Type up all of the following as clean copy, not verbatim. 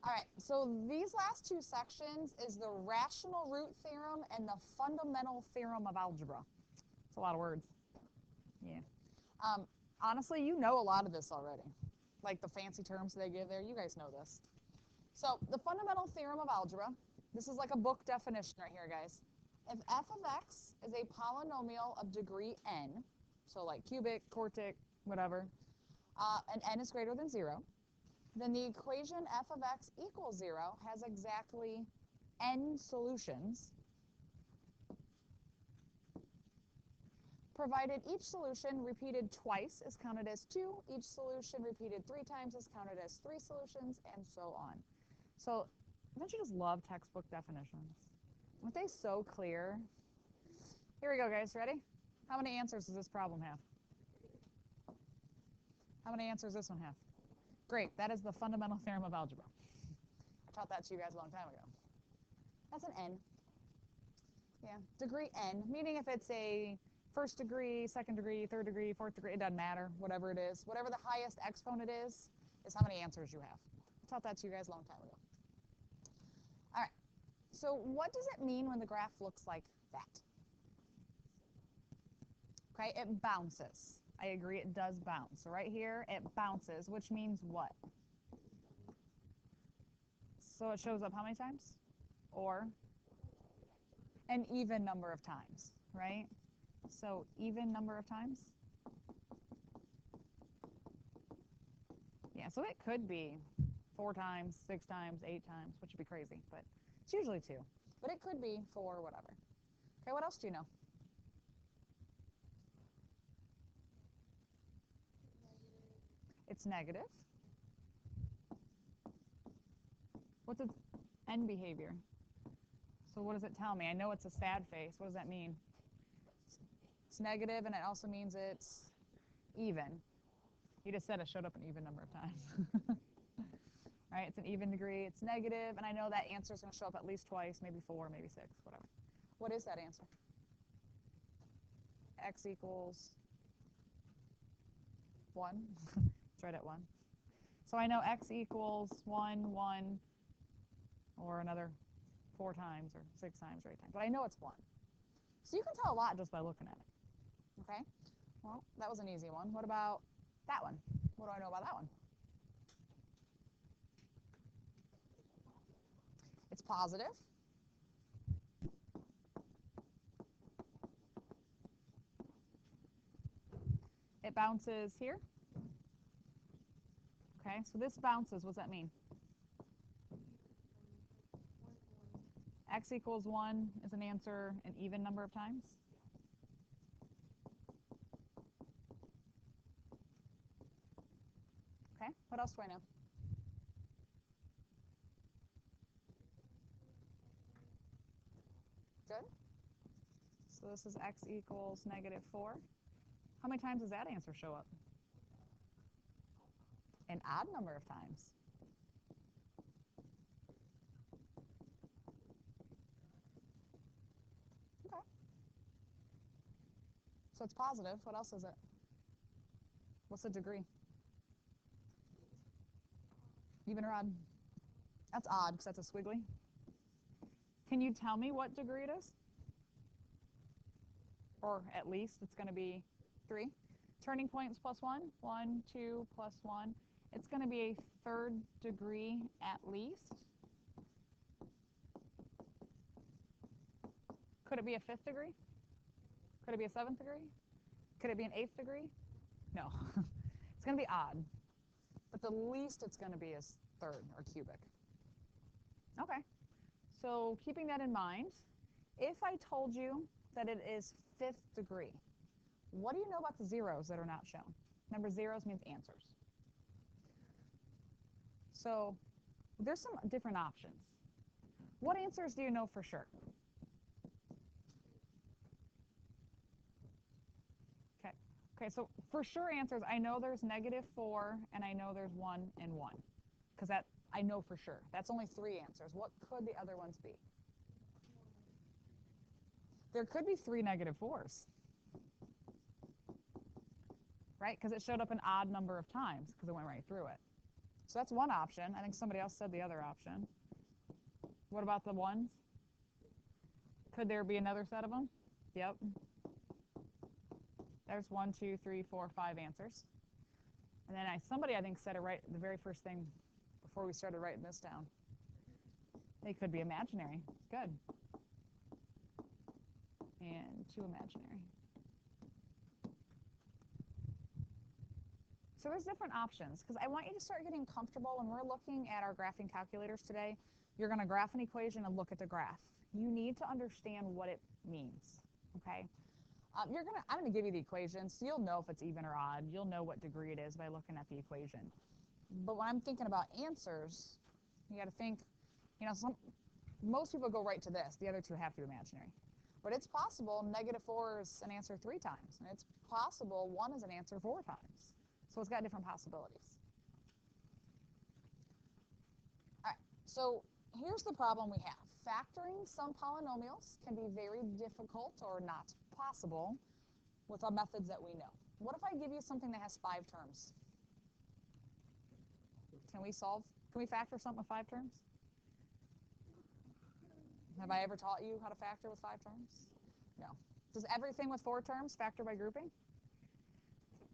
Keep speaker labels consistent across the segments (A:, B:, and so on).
A: All right, so these last two sections is the rational root theorem and the fundamental theorem of algebra. It's a lot of words. Yeah. Um, Honestly, you know a lot of this already. Like the fancy terms they give there, you guys know this. So the fundamental theorem of algebra, this is like a book definition right here, guys. If f of x is a polynomial of degree n, so like cubic, quartic, whatever, and n is greater than 0, then the equation f of x equals 0 has exactly n solutions, provided each solution repeated twice is counted as 2, each solution repeated 3 times is counted as 3 solutions, and so on. So don't you just love textbook definitions? Aren't they so clear? Here we go, guys. Ready? How many answers does this problem have? How many answers does this one have? Great. That is the fundamental theorem of algebra. I taught that to you guys a long time ago. That's an n. Yeah, degree n, meaning if it's a first degree, second degree, third degree, fourth degree, it doesn't matter, whatever it is. Whatever the highest exponent is how many answers you have. I taught that to you guys a long time ago. All right, so what does it mean when the graph looks like that? Okay, it bounces. I agree, it does bounce. So right here, it bounces, which means what? So it shows up how many times? Or an even number of times, right? So even number of times. Yeah, so it could be 4 times, 6 times, 8 times, which would be crazy, but it's usually 2. But it could be 4, whatever. Okay, what else do you know? It's negative. What's its end behavior? So what does it tell me? I know it's a sad face. What does that mean? It's negative, and it also means it's even. You just said it showed up an even number of times. Right? It's an even degree. It's negative, and I know that answer is going to show up at least twice, maybe 4, maybe 6, whatever. What is that answer? X equals 1. It's right at 1. So I know x equals 1, 1, or another 4 times or 6 times or 8 times. But I know it's 1. So you can tell a lot just by looking at it. Okay? Well, that was an easy one. What about that one? What do I know about that one? It's positive. It bounces here. Okay, so this bounces. What does that mean? X equals 1 is an answer an even number of times. Okay, what else do I know? Good. So this is x equals negative 4. How many times does that answer show up? An odd number of times. Okay. So it's positive. What else is it? What's the degree? Even or odd? That's odd because that's a squiggly. Can you tell me what degree it is? Or at least it's going to be 3. Turning points plus 1. 1, 2, plus 1. It's going to be a third degree at least. Could it be a 5th degree? Could it be a 7th degree? Could it be an 8th degree? No. It's going to be odd. But the least it's going to be is third or cubic. Okay. So keeping that in mind, if I told you that it is 5th degree, what do you know about the zeros that are not shown? Remember, zeros means answers. So there's some different options. What answers do you know for sure? Okay. Okay, so for sure answers, I know there's negative 4, and I know there's 1 and 1. Because that I know for sure. That's only 3 answers. What could the other ones be? There could be 3 negative 4s. Right? Because it showed up an odd number of times because it went right through it. So that's one option. I think somebody else said the other option. What about the ones? Could there be another set of them? Yep. There's 1, 2, 3, 4, 5 answers. And then somebody, I think, said it right the very first thing before we started writing this down. They could be imaginary. Good. And 2 imaginary. So there's different options, because I want you to start getting comfortable when we're looking at our graphing calculators today. You're going to graph an equation and look at the graph. You need to understand what it means, okay? I'm going to give you the equation, so you'll know if it's even or odd. You'll know what degree it is by looking at the equation. But when I'm thinking about answers, you got to think, most people go right to this. The other two have to be imaginary. But it's possible -4 is an answer 3 times, and it's possible 1 is an answer 4 times. So it's got different possibilities. All right, so here's the problem we have. Factoring some polynomials can be very difficult or not possible with the methods that we know. What if I give you something that has 5 terms? Can we factor something with 5 terms? Have I ever taught you how to factor with 5 terms? No. Does everything with 4 terms factor by grouping?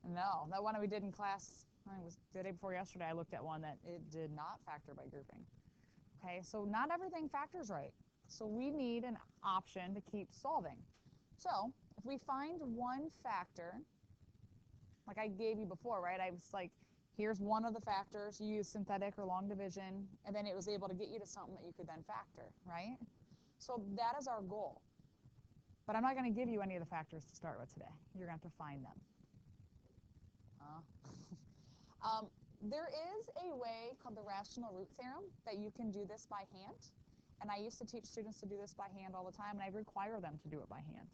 A: No. That one we did in class, it was the day before yesterday, I looked at one that it did not factor by grouping. Okay, so not everything factors right. So we need an option to keep solving. So if we find one factor, like I gave you before, right? I was like, here's one of the factors. You use synthetic or long division, and then it was able to get you to something that you could then factor, right? So that is our goal. But I'm not going to give you any of the factors to start with today. You're going to have to find them. There is a way called the rational root theorem that you can do this by hand. And I used to teach students to do this by hand all the time, and I require them to do it by hand.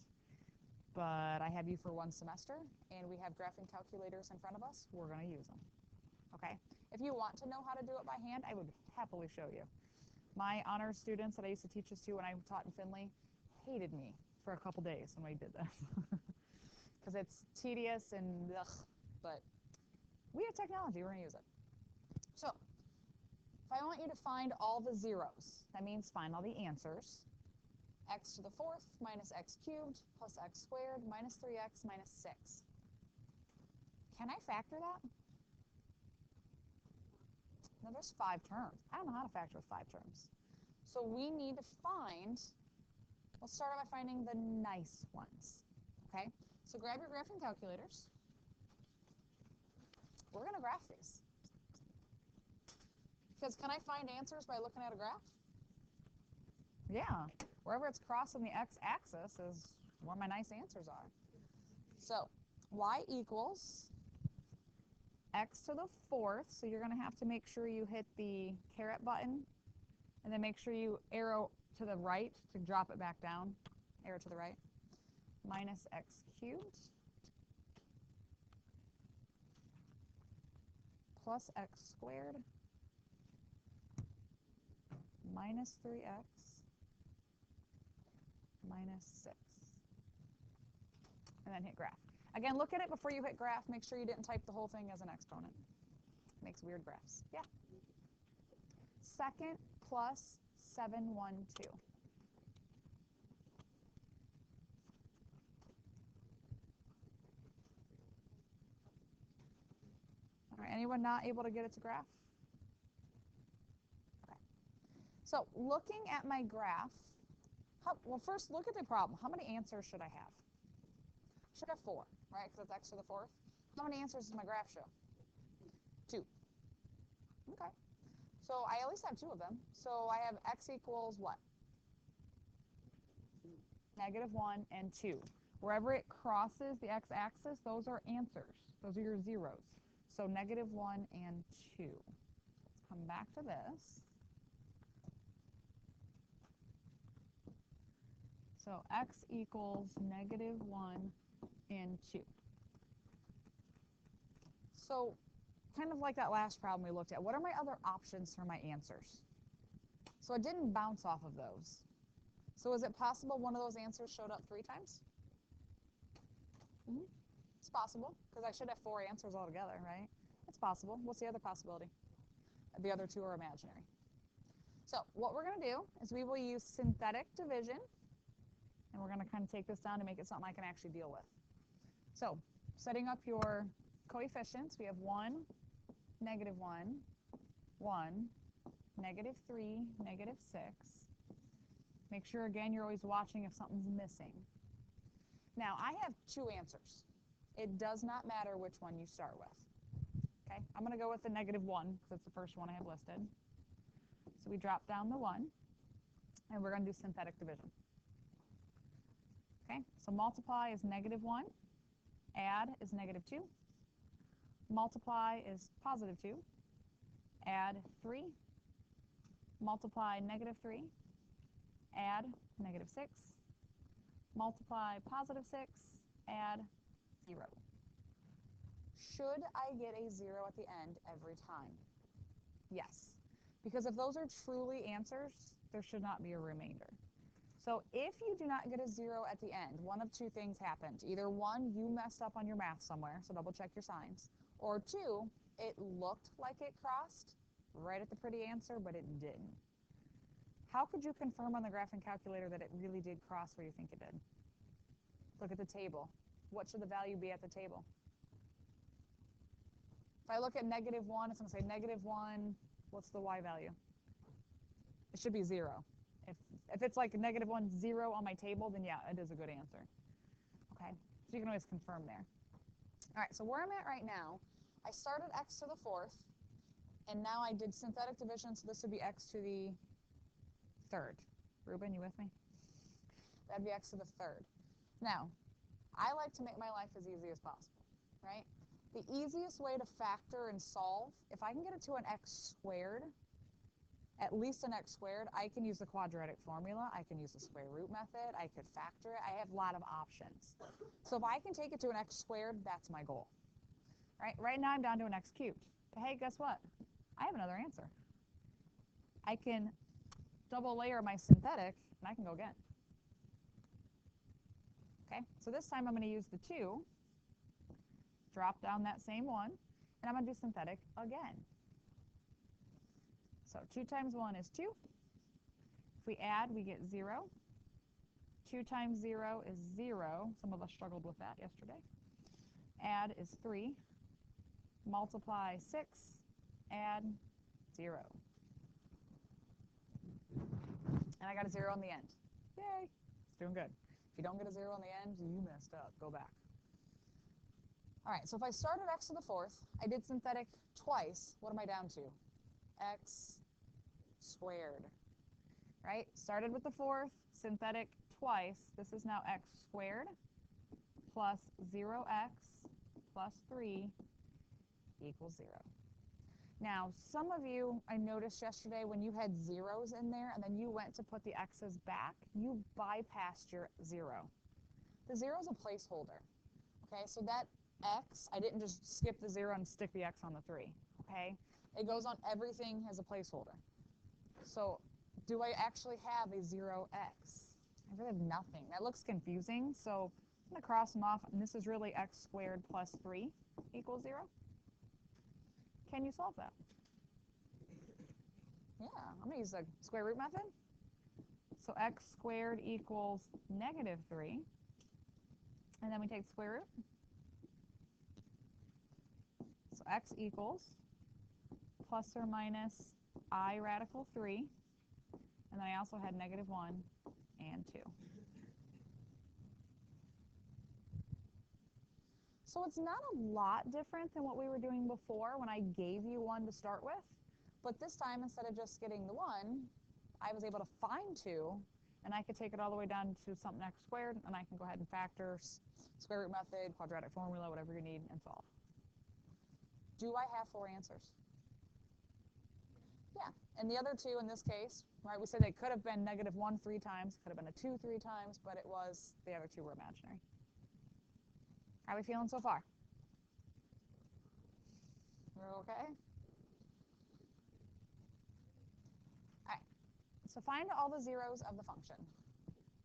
A: But I have you for 1 semester, and we have graphing calculators in front of us. We're going to use them. Okay? If you want to know how to do it by hand, I would happily show you. My honors students that I used to teach this to when I taught in Findlay hated me for a couple days when we did this. Because it's tedious and ugh, but we have technology, we're going to use it. So, if I want you to find all the zeros, that means find all the answers. X to the 4th minus x cubed plus x squared minus 3x minus 6. Can I factor that? No, there's 5 terms. I don't know how to factor with 5 terms. So we need to find, let's start out by finding the nice ones. Okay? So grab your graphing calculators. We're going to graph these. Because can I find answers by looking at a graph? Yeah. Wherever it's crossing the x-axis is where my nice answers are. So y equals x to the 4th. So you're going to have to make sure you hit the caret button. And then make sure you arrow to the right to drop it back down. Arrow to the right. Minus x cubed. Plus x squared minus 3x minus 6. And then hit graph. Again, look at it before you hit graph. Make sure you didn't type the whole thing as an exponent. Makes weird graphs. Yeah. Second plus 7, 1, 2. All right, anyone not able to get it to graph? Okay. So looking at my graph, well, first look at the problem. How many answers should I have? Should have 4, right? Because it's x to the 4th. How many answers does my graph show? 2. Okay. So I at least have 2 of them. So I have x equals what? -1 and 2. Wherever it crosses the x-axis, those are answers. Those are your zeros. So -1 and 2. Let's come back to this. So x equals -1 and 2. So kind of like that last problem we looked at, what are my other options for my answers? So it didn't bounce off of those. So is it possible one of those answers showed up 3 times? Mm-hmm. It's possible, because I should have 4 answers altogether, right? It's possible. What's the other possibility? The other two are imaginary. So what we're going to do is we will use synthetic division, and we're going to kind of take this down to make it something I can actually deal with. So setting up your coefficients, we have 1, negative 1, 1, negative 3, negative 6. Make sure, again, you're always watching if something's missing. Now, I have two answers. It does not matter which one you start with. Okay, I'm going to go with the negative 1 because that's the first one I have listed. So we drop down the 1, and we're going to do synthetic division. Okay, so multiply is negative 1, add is negative 2, multiply is positive 2, add 3, multiply negative 3, add negative 6, multiply positive 6, add 0. Should I get a 0 at the end every time? Yes, because if those are truly answers, there should not be a remainder. So if you do not get a 0 at the end, one of two things happened. Either 1, you messed up on your math somewhere, so double check your signs. Or 2, it looked like it crossed right at the pretty answer, but it didn't. How could you confirm on the graphing calculator that it really did cross where you think it did? Look at the table. What should the value be at the table? If I look at negative 1, it's going to say negative 1, what's the y value? It should be 0. If it's like negative 1, 0 on my table, then yeah, it is a good answer. Okay, so you can always confirm there. All right, so where I'm at right now, I started x to the 4th, and now I did synthetic division, so this would be x to the 3rd. Ruben, you with me? That'd be x to the 3rd. Now, I like to make my life as easy as possible, right? The easiest way to factor and solve, if I can get it to an x squared, at least an x squared, I can use the quadratic formula. I can use the square root method. I could factor it. I have a lot of options. So if I can take it to an x squared, that's my goal. Right now I'm down to an x cubed. But hey, guess what? I have another answer. I can double layer my synthetic, and I can go again. Okay, so this time I'm going to use the 2, drop down that same 1, and I'm going to do synthetic again. So 2 times 1 is 2. If we add, we get 0. 2 times 0 is 0. Some of us struggled with that yesterday. Add is 3. Multiply 6. Add 0. And I got a 0 on the end. Yay! It's doing good. If you don't get a 0 on the end, you messed up. Go back. All right, so if I started x to the 4th, I did synthetic twice. What am I down to? X squared. Right? Started with the 4th, synthetic twice. This is now x squared plus 0x plus 3 equals 0. Now, some of you, I noticed yesterday when you had zeros in there and then you went to put the x's back, you bypassed your 0. The 0 is a placeholder. Okay, so that x, I didn't just skip the 0 and stick the x on the 3. Okay, it goes on everything as a placeholder. So do I actually have a 0x? I really have nothing. That looks confusing, so I'm going to cross them off, and this is really x squared plus 3 equals 0. Can you solve that? Yeah, I'm going to use the square root method. So x squared equals negative 3. And then we take the square root. So x equals plus or minus I radical 3. And then I also had negative 1 and 2. So it's not a lot different than what we were doing before when I gave you 1 to start with. But this time, instead of just getting the 1, I was able to find 2. And I could take it all the way down to something x squared. And I can go ahead and factor, square root method, quadratic formula, whatever you need, and solve. Do I have 4 answers? Yeah. And the other 2 in this case, right, we said they could have been negative 1 3 times, could have been a 2 3 times, but it was the other 2 were imaginary. How are we feeling so far? We're okay? All right. So find all the zeros of the function.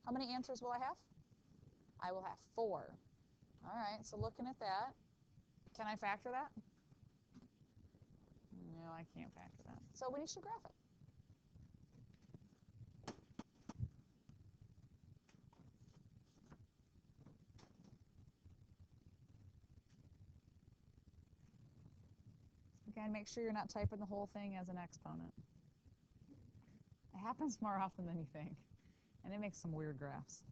A: How many answers will I have? I will have 4. All right, so looking at that, can I factor that? No, I can't factor that. So we need to graph it. Again, make sure you're not typing the whole thing as an exponent. It happens more often than you think, and it makes some weird graphs.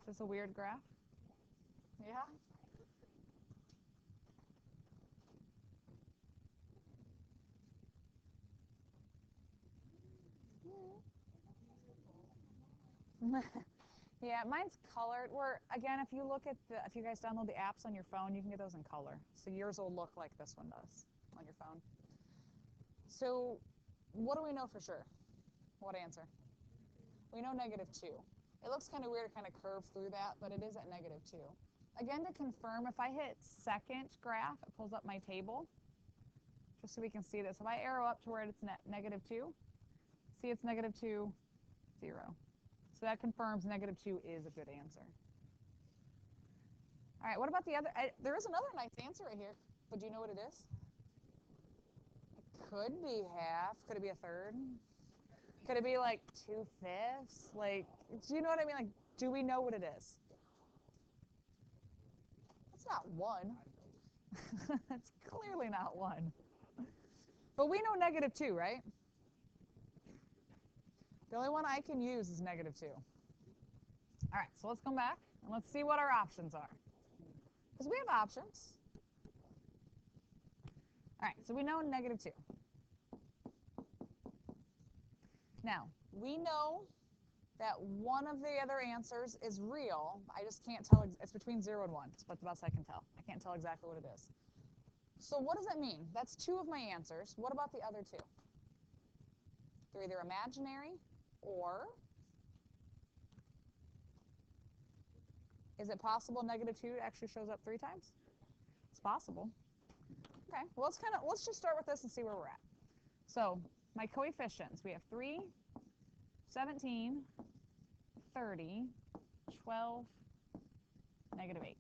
A: Is this a weird graph? Yeah? Yeah, mine's colored. Again, if you look at if you guys download the apps on your phone, you can get those in color. So yours will look like this one does on your phone. So what do we know for sure? What answer? We know -2. It looks kind of weird to kind of curve through that, but it is at -2. Again, to confirm, if I hit second graph, it pulls up my table, just so we can see this. If I arrow up to where it's -2, see it's -2, 0. So that confirms -2 is a good answer. All right, what about the other? There is another nice answer right here, but do you know what it is? It could be half. Could it be a third? Could it be like 2/5? Like, do you know what I mean? Like, do we know what it is? It's not 1. It's clearly not 1. But we know -2, right? The only one I can use is -2. All right, so let's come back and let's see what our options are. Because we have options. All right, so we know -2. Now, we know that one of the other answers is real. I just can't tell. It's between 0 and 1. It's about the best I can tell. I can't tell exactly what it is. So what does that mean? That's 2 of my answers. What about the other 2? They're either imaginary or is it possible -2 actually shows up 3 times? It's possible. Okay, well, let's just start with this and see where we're at. So my coefficients, we have 3, 17, 30, 12, -8.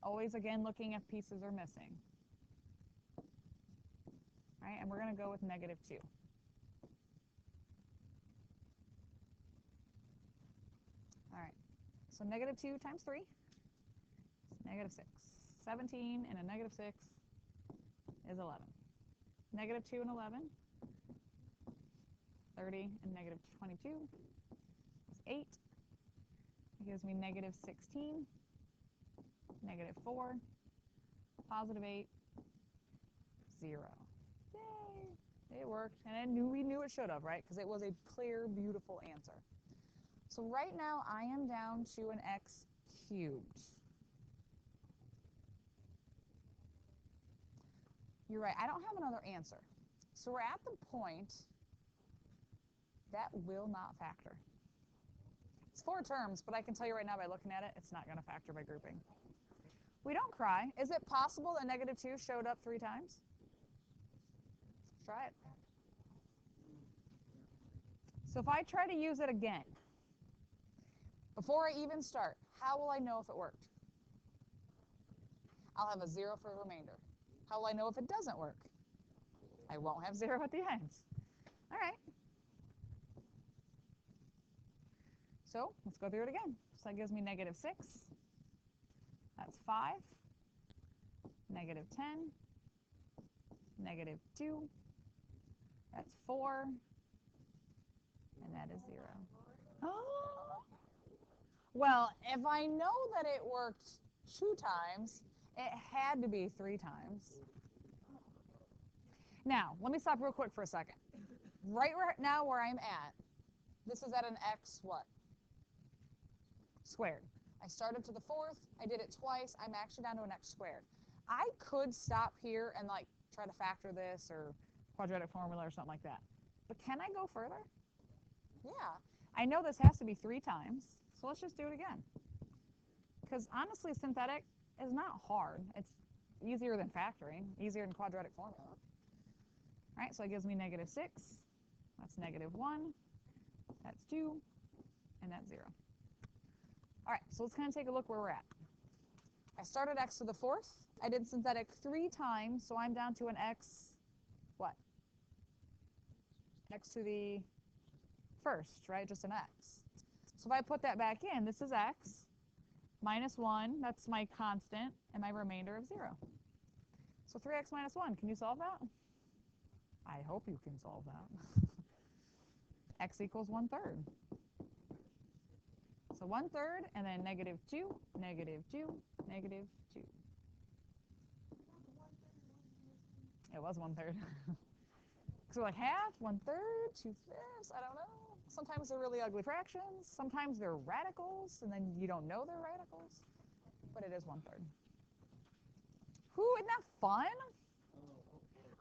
A: Always, again, looking if pieces are missing. All right, and we're going to go with -2. All right, so -2 times 3 is -6. 17 and a -6 is 11. -2 and 11, 30 and -22 is 8. It gives me -16, -4, +8, 0. Yay! It worked, and we knew it should have, right? Because it was a clear, beautiful answer. So right now, I am down to an x cubed. You're right, I don't have another answer. So we're at the point that will not factor. It's 4 terms, but I can tell you right now by looking at it, it's not going to factor by grouping. We don't cry. Is it possible that -2 showed up 3 times? Let's try it. So if I try to use it again, before I even start, how will I know if it worked? I'll have a 0 for a remainder. How will I know if it doesn't work? I won't have 0 at the end. All right. So let's go through it again. So that gives me -6. That's 5. -10. -2. That's 4. And that is 0. Oh. Well, if I know that it worked 2 times, it had to be 3 times. Now, let me stop real quick for a second. Right now where I'm at, this is at an x what? Squared. I started to the 4th. I did it twice. I'm actually down to an x squared. I could stop here and like try to factor this or quadratic formula or something like that. But can I go further? Yeah. I know this has to be 3 times, so let's just do it again. Because honestly, synthetic is not hard. It's easier than factoring, easier than quadratic formula. All right, so it gives me -6. That's -1. That's 2. And that's 0. All right, so let's kind of take a look where we're at. I started x to the 4th. I did synthetic 3 times, so I'm down to an x, what? X to the 1st, right? Just an x. So if I put that back in, this is x minus 1. That's my constant, and my remainder of 0. So 3x minus 1, can you solve that? I hope you can solve that. X equals 1/3. So 1/3, and then -2, -2, -2. It was 1/3. So like half, 1/3, 2/5, I don't know. Sometimes they're really ugly fractions. Sometimes they're radicals, and then you don't know they're radicals. But it is 1/3. Whew, isn't that fun?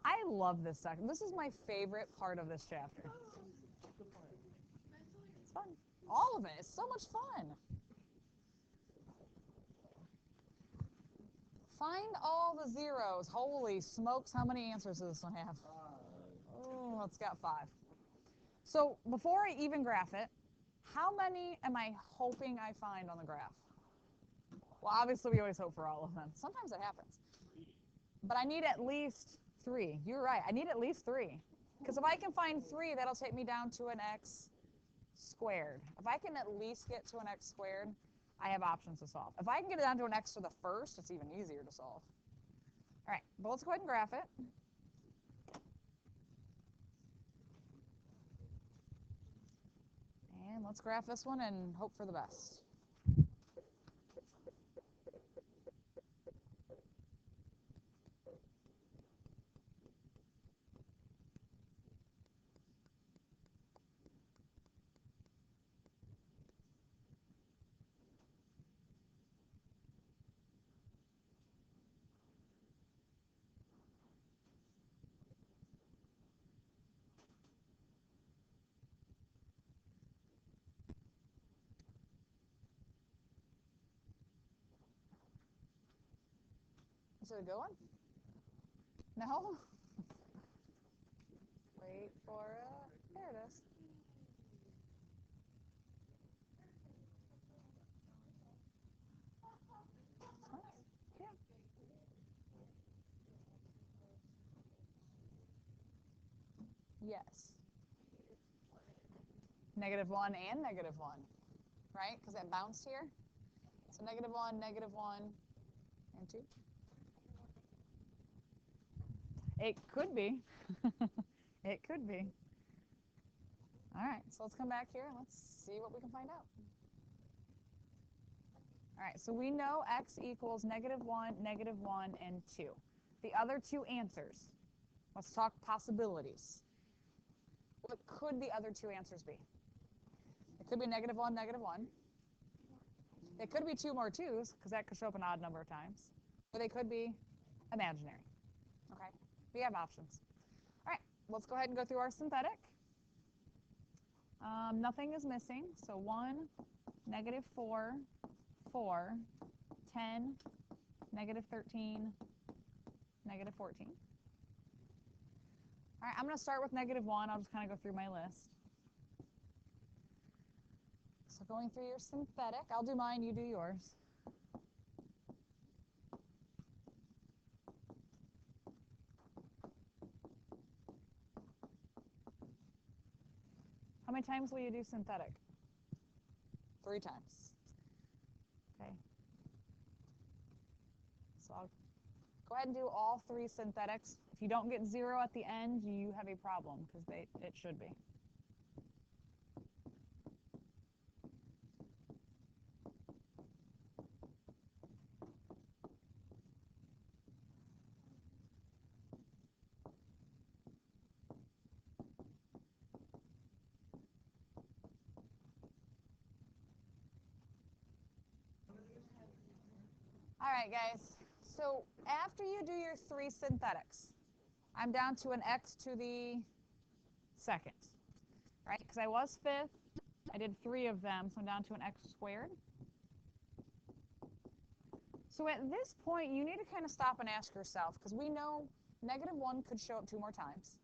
A: I love this section. This is my favorite part of this chapter. It's fun. All of it. It's so much fun. Find all the zeros. Holy smokes, how many answers does this one have? Oh, it's got 5. So before I even graph it, how many am I hoping I find on the graph? Well, obviously we always hope for all of them. Sometimes it happens. But I need at least 3. You're right. I need at least 3. Because if I can find 3, that'll take me down to an x squared. If I can at least get to an x squared, I have options to solve. If I can get it down to an x to the 1st, it's even easier to solve. All right, but let's go ahead and graph it. And let's graph this one and hope for the best. Is it a good one? No? Wait for it. There it is. Yeah. Yes. -1 and -1, right? Because it bounced here. So -1, -1, and 2. It could be. It could be. All right, so let's come back here and let's see what we can find out. All right, so we know x equals -1, -1, and 2. The other 2 answers. Let's talk possibilities. What could the other 2 answers be? It could be -1, -1. It could be 2 more 2's, because that could show up an odd number of times. Or they could be imaginary. Okay, we have options. All right, let's go ahead and go through our synthetic. Nothing is missing, so 1, -4, 4, 10, -13, -14. All right, I'm going to start with -1. I'll just kind of go through my list. So going through your synthetic, I'll do mine, you do yours. How many times will you do synthetic? 3 times. Okay. So I'll go ahead and do all 3 synthetics. If you don't get 0 at the end, you have a problem, because it should be. All right, guys. So after you do your 3 synthetics, I'm down to an x to the 2nd, right? Because I was 5th, I did 3 of them, so I'm down to an x squared. So at this point, you need to kind of stop and ask yourself, because we know -1 could show up 2 more times,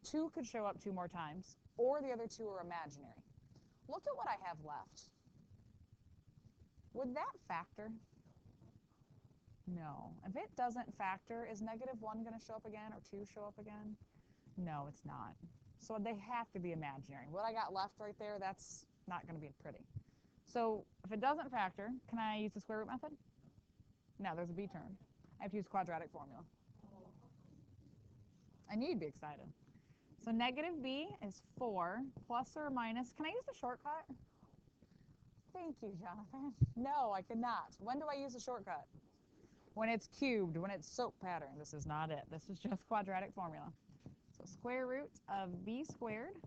A: 2 could show up 2 more times, or the other 2 are imaginary. Look at what I have left. Would that factor? No. If it doesn't factor, is -1 going to show up again, or 2 show up again? No, it's not. So they have to be imaginary. What I got left right there, that's not going to be pretty. So if it doesn't factor, can I use the square root method? No, there's a b term. I have to use quadratic formula. I need to be excited. So -b is 4 plus or minus. Can I use the shortcut? Thank you, Jonathan. No, I could not. When do I use the shortcut? When it's cubed, when it's SOAP pattern. This is not it. This is just quadratic formula. So square root of b squared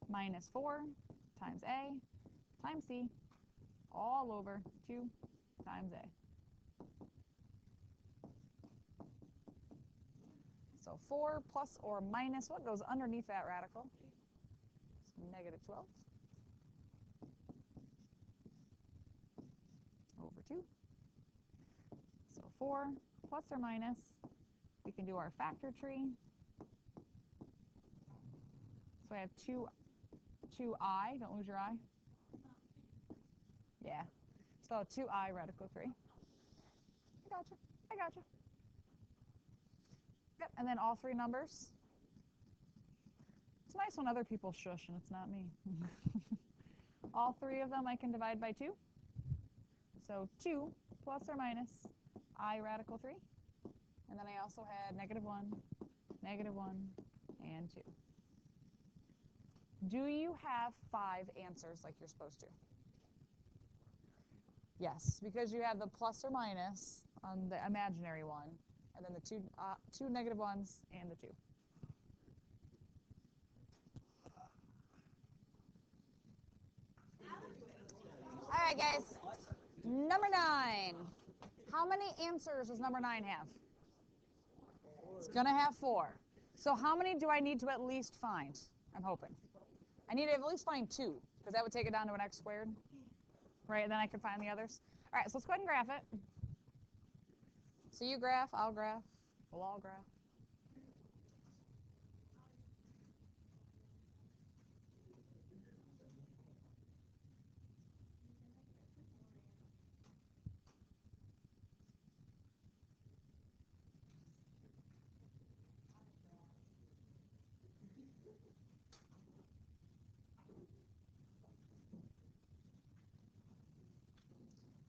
A: minus 4 times a times c all over 2 times a. So 4 plus or minus, what goes underneath that radical? It's -12 over 2. So 4 plus or minus, we can do our factor tree. So I have 2i, don't lose your I. Yeah, so 2i radical 3. I gotcha. Yep, and then all 3 numbers. It's nice when other people shush and it's not me. All 3 of them I can divide by 2. So 2 plus or minus I radical 3. And then I also had -1, -1, and 2. Do you have 5 answers like you're supposed to? Yes, because you have the plus or minus on the imaginary one, and then the two negative ones and the 2. All right, guys. Number 9. How many answers does number 9 have? It's going to have 4. So how many do I need to at least find? I'm hoping. I need to at least find 2, because that would take it down to an x squared. Right, and then I can find the others. All right, so let's go ahead and graph it. So you graph, I'll graph, we'll all graph.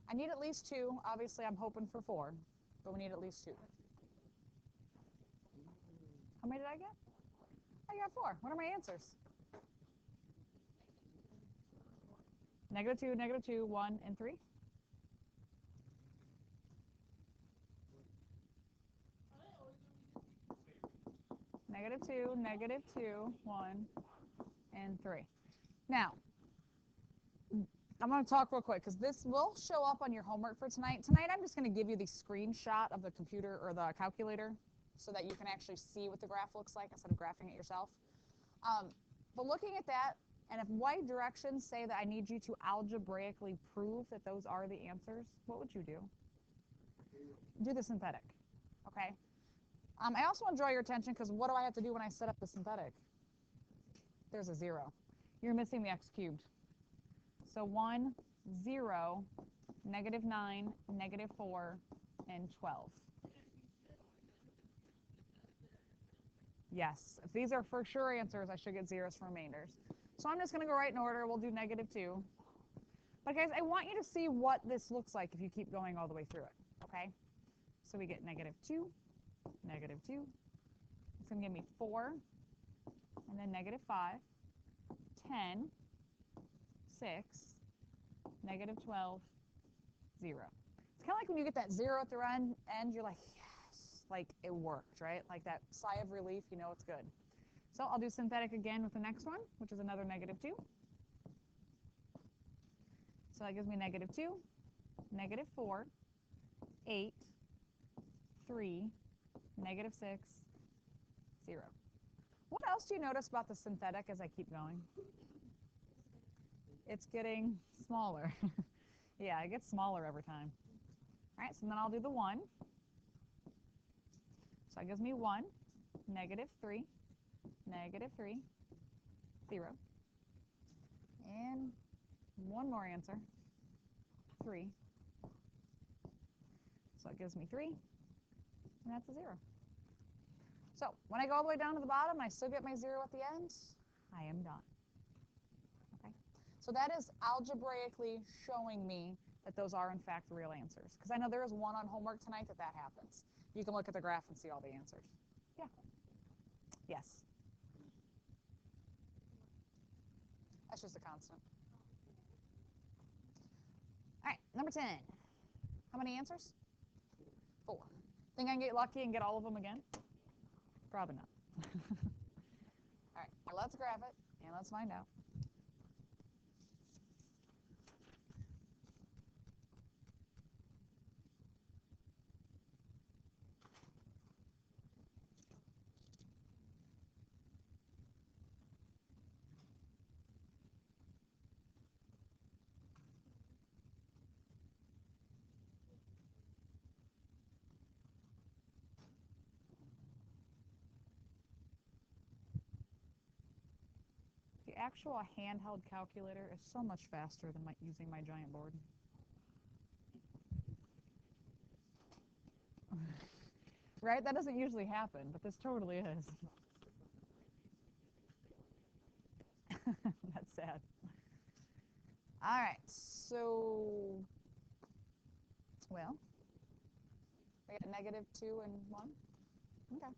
A: I need at least 2. Obviously, I'm hoping for 4, but we need at least 2. How many did I get? I got 4. What are my answers? -2, -2, 1, and 3. -2, -2, 1, and 3. Now, I'm going to talk real quick because this will show up on your homework for tonight. Tonight, I'm just going to give you the screenshot of the computer or the calculator so that you can actually see what the graph looks like instead of graphing it yourself. But looking at that, and if y directions say that I need you to algebraically prove that those are the answers, what would you do? Do the synthetic, okay? I also want to draw your attention because what do I have to do when I set up the synthetic? There's a 0. You're missing the x cubed. So 1, 0, -9, -4, and 12. Yes, if these are for sure answers, I should get zeros for remainders. So I'm just going to go right in order. We'll do -2. But guys, I want you to see what this looks like if you keep going all the way through it, okay? So we get -2, -2. It's going to give me 4, and then -5, 10, 6, -12, 0. It's kind of like when you get that 0 at the end, you're like, yes, like it worked, right? Like that sigh of relief, you know it's good. So I'll do synthetic again with the next one, which is another -2. So that gives me -2, -4, 8, 3, -6, 0. What else do you notice about the synthetic as I keep going? it's getting smaller. Yeah, it gets smaller every time. All right, so then I'll do the 1. So that gives me 1, -3, -3, 0. And one more answer, 3. So it gives me 3, and that's a 0. So when I go all the way down to the bottom, I still get my 0 at the end. I am done. Okay. So that is algebraically showing me that those are in fact real answers. Because I know there is one on homework tonight that happens. You can look at the graph and see all the answers. Yeah. Yes. That's just a constant. All right, number 10. How many answers? 4. Think I can get lucky and get all of them again? Probably not. All right, well, let's graph it and let's find out. The actual handheld calculator is so much faster than using my giant board. Right? That doesn't usually happen, but this totally is. That's sad. All right, so, well, I get -2 and 1. Okay.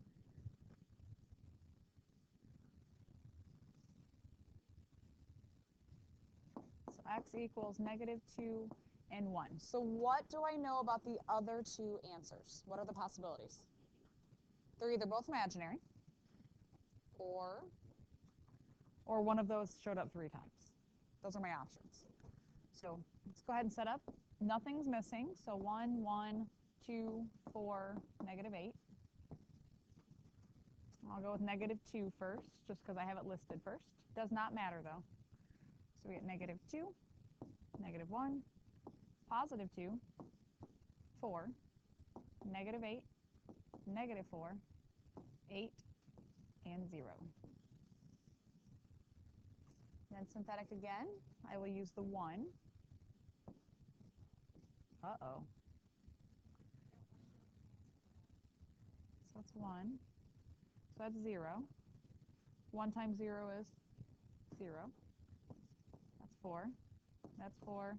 A: So x equals -2 and 1. So what do I know about the other 2 answers? What are the possibilities? They're either both imaginary, or one of those showed up 3 times. Those are my options. So let's go ahead and set up. Nothing's missing, so 1, 1, 2, 4, -8. I'll go with -2 first, just because I have it listed first. Does not matter, though. So we get -2, -1, +2, 4, -8, -4, 8, and 0. Then synthetic again, I will use the 1. Uh-oh. So that's 1. So that's 0. 1 times 0 is 0. That's 4. That's 4.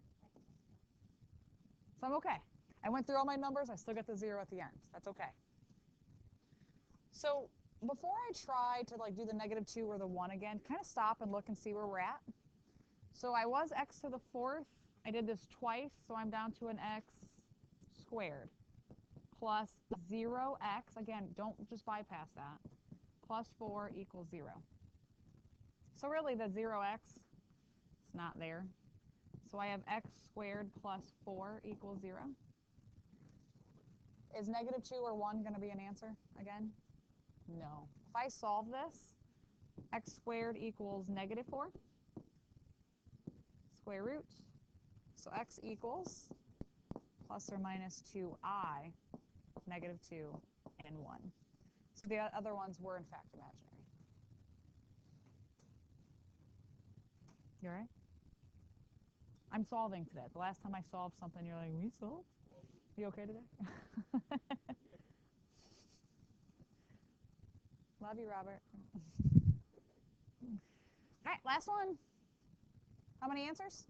A: So I'm okay. I went through all my numbers. I still get the 0 at the end. That's okay. So before I try to do the -2 or the 1 again, kind of stop and look and see where we're at. So I was x to the 4th. I did this twice, so I'm down to an x squared plus 0x. Again, don't just bypass that. Plus 4 equals 0. So really the 0x is not there. So I have x squared plus 4 equals 0. Is -2 or 1 going to be an answer again? No. If I solve this, x squared equals -4 square root. So x equals plus or minus 2i, -2 and 1. So the other ones were in fact imaginary. You all right? I'm solving today. The last time I solved something, you're like, we solved? You okay today? Love you, Robert. All right, last one. How many answers?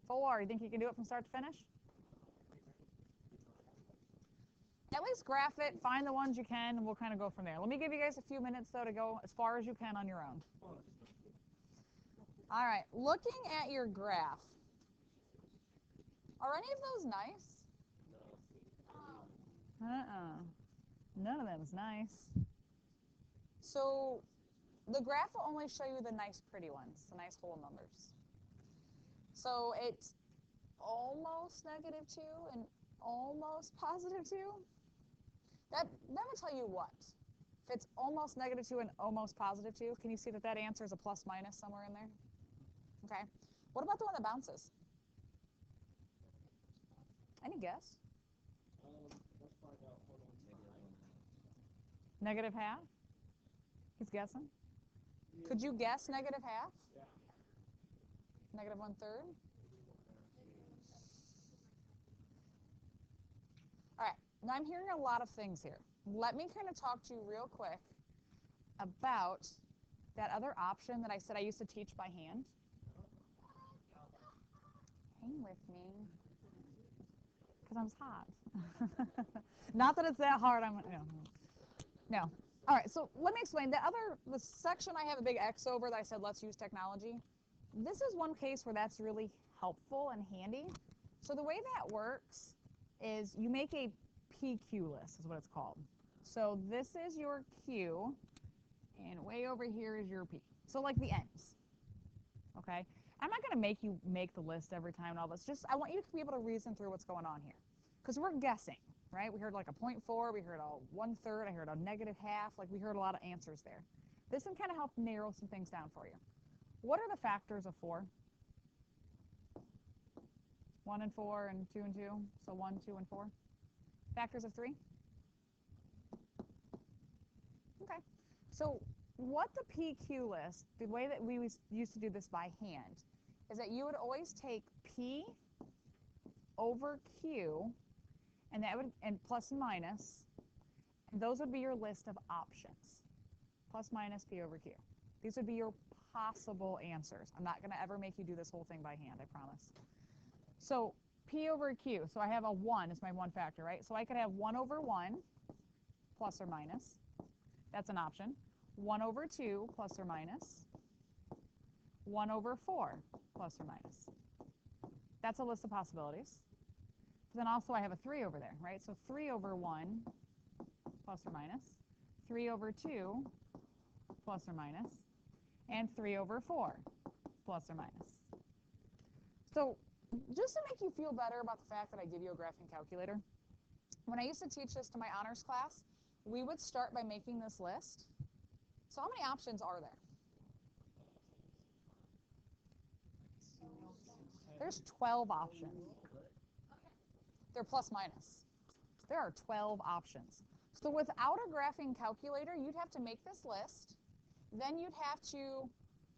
A: 4. You think you can do it from start to finish? At least graph it, find the ones you can, and we'll kind of go from there. Let me give you guys a few minutes, though, to go as far as you can on your own. All right, looking at your graph, are any of those nice? None of them is nice. So the graph will only show you the nice pretty ones, the nice whole numbers. So it's almost -2 and almost +2. That would tell you what? If it's almost -2 and almost +2, can you see that answer is a plus minus somewhere in there? Okay. What about the one that bounces? Any guess? Negative half? He's guessing. Could you guess negative half? Negative 1/3? All right, now I'm hearing a lot of things here. Let me kind of talk to you real quick about that other option that I said I used to teach by hand. Hang with me, because I'm hot. Not that it's that hard. No. All right, so let me explain. The section I have a big X over that I said let's use technology. This is one case where that's really helpful and handy. So the way that works is you make a PQ list is what it's called. So this is your Q, and way over here is your P. So like the ends, okay? I'm not going to make you make the list every time and all this. Just I want you to be able to reason through what's going on here, because we're guessing, right? We heard like a 0.4, we heard a 1/3, I heard a negative half. Like we heard a lot of answers there. This can kind of help narrow some things down for you. What are the factors of 4? 1 and 4 and 2 and 2. So 1, 2, and 4. Factors of 3? Okay. So what the PQ list, the way that we used to do this by hand, is that you would always take P over Q, and that would, and plus and minus, and those would be your list of options. Plus, minus, P over Q. These would be your possible answers. I'm not going to ever make you do this whole thing by hand, I promise. So P over Q, so I have a 1 is my one factor, right? So I could have 1 over 1 plus or minus. That's an option. 1 over 2 plus or minus. 1 over 4 plus or minus. That's a list of possibilities. But then also I have a 3 over there, right? So 3 over 1 plus or minus. 3 over 2 plus or minus. And 3 over 4 plus or minus. So just to make you feel better about the fact that I give you a graphing calculator, when I used to teach this to my honors class, we would start by making this list. So how many options are there? There's 12 options. They're plus minus. There are 12 options. So without a graphing calculator, you'd have to make this list. Then you'd have to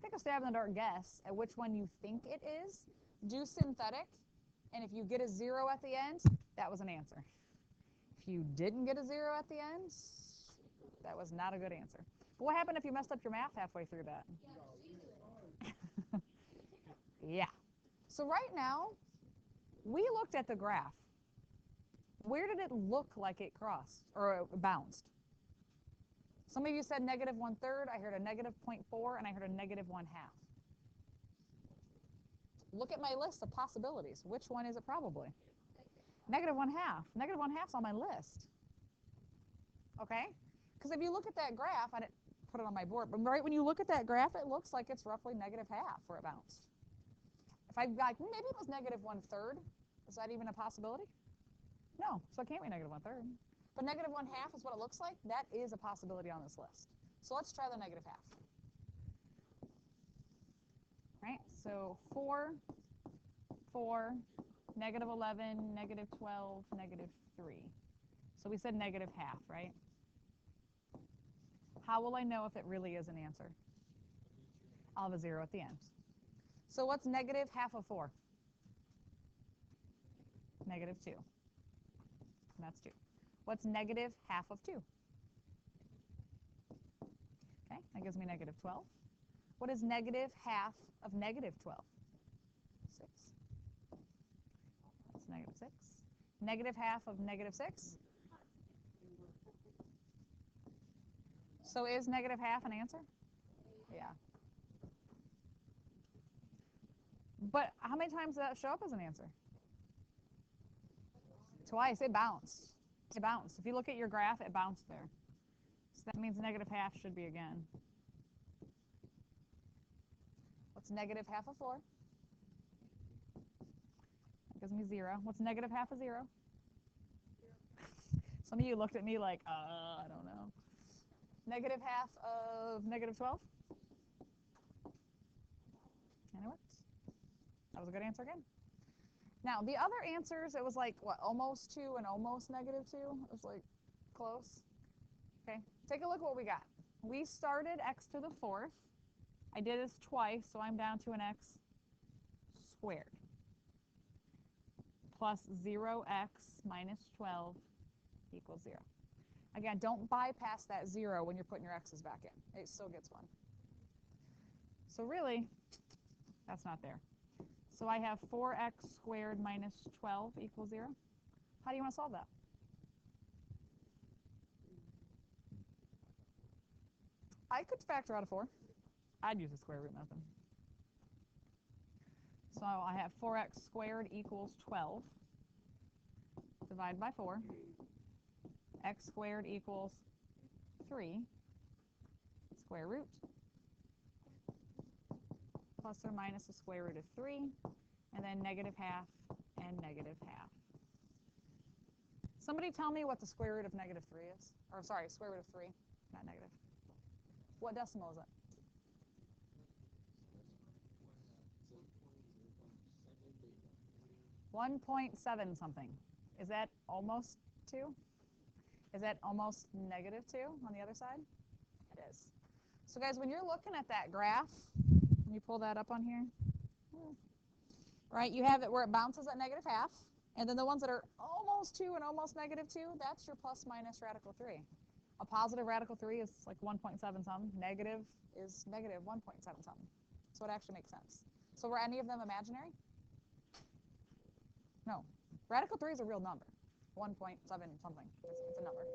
A: take a stab in the dark guess at which one you think it is, do synthetic, and if you get a 0 at the end, that was an answer. If you didn't get a 0 at the end, that was not a good answer. But what happened if you messed up your math halfway through that? Yeah. So right now, we looked at the graph. Where did it look like it crossed or bounced? Some of you said negative 1/3. I heard a negative 0.4, and I heard a negative 1/2. Look at my list of possibilities. Which one is it probably? Negative 1/2. Negative 1/2's on my list. Okay? Because if you look at that graph, I didn't put it on my board, but right when you look at that graph, it looks like it's roughly negative 1/2 where it bounced. If I got, maybe it was negative 1/3. Is that even a possibility? No, so it can't be negative 1/3. But negative 1/2 is what it looks like. That is a possibility on this list. So let's try the negative 1/2. Right? So 4, 4, negative 11, negative 12, negative 3. So we said negative 1/2, right? How will I know if it really is an answer? I'll have a 0 at the end. So what's negative 1/2 of 4? Negative 2. And that's 2. What's negative 1/2 of 2? Okay, that gives me negative 12. What is negative 1/2 of negative 12? 6. That's negative 6. Negative 1/2 of negative 6? So is negative 1/2 an answer? Yeah. But how many times does that show up as an answer? Twice. It bounced. It bounced. If you look at your graph, it bounced there. So that means negative 1/2 should be again. What's negative 1/2 of 4? That gives me 0. What's negative 1/2 of 0? Some of you looked at me like, I don't know. Negative 1/2 of negative 12? Anyone? That was a good answer again. Now, the other answers, it was like, what, almost 2 and almost -2? It was like close. Okay, take a look at what we got. We started x to the 4th. I did this twice, so I'm down to an x squared plus 0x minus 12 equals 0. Again, don't bypass that 0 when you're putting your x's back in. It still gets 1. So really, that's not there. So I have 4x squared minus 12 equals 0. How do you want to solve that? I could factor out a 4. I'd use the square root method. So I have 4x squared equals 12. Divide by 4. X squared equals 3. Square root. Plus or minus the square root of 3. And then -1/2 and -1/2. Somebody tell me what the square root of -3 is. Or sorry, square root of 3, not negative. What decimal is it? 1.7 something. Is that almost 2? Is that almost -2 on the other side? It is. So guys, when you're looking at that graph, let me pull that up on here. Right, you have it where it bounces at -1/2. And then the ones that are almost 2 and almost -2, that's your plus minus radical 3. A positive radical 3 is like 1.7 something. Negative is negative 1.7 something. So it actually makes sense. So were any of them imaginary? No. Radical 3 is a real number. 1.7 something. It's a number.